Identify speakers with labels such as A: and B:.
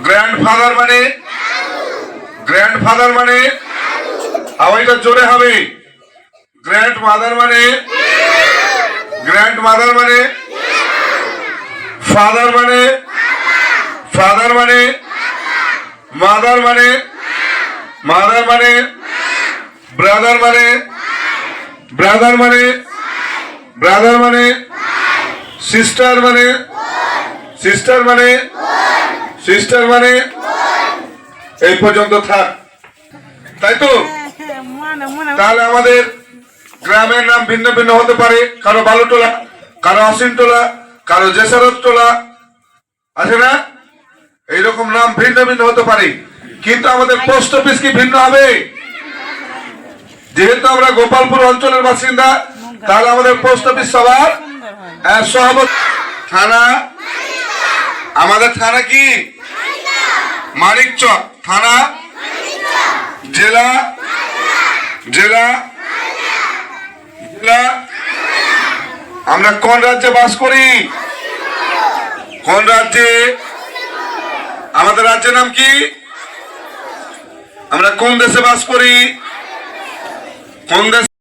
A: Grandfather মানে grandfather মানে আওয়াজটা জোরে হবে। গ্র্যান্ডমাদার মানে গ্র্যান্ডমাদার মানে ফাদার মানে ফাদার মানে মাদার মানে মাদার মানে ব্রাদার মানে ব্রাদার মানে ব্রাদার মানে সিস্টার মানে সিস্টার মানে সিস্টার মানে এই পর্যন্ত থাক, তাই তো? তাহলে আমাদের গ্রামের নাম ভিন্ন ভিন্ন হতে পারে, কারো বালুটোলা, কারো অসিনটোলা, কারো জেসারত টোলা, আছে না? এইরকম নাম ভিন্ন ভিন্ন হতে পারে, কিন্তু আমাদের পোস্ট অফিস কি ভিন্ন হবে? যেহেতু আমরা গোপালপুর অঞ্চলের বাসিন্দা, তাহলে আমাদের পোস্ট অফিস সবার সহমত। থানা, আমাদের থানা কি? মানিকচক। থানা, জেলা জেলা জেলা। আমরা কোন রাজ্যে বাস করি? কোন রাজ্যে? আমাদের রাজ্যের নাম কি? আমরা কোন দেশে বাস করি? কোন দেশ?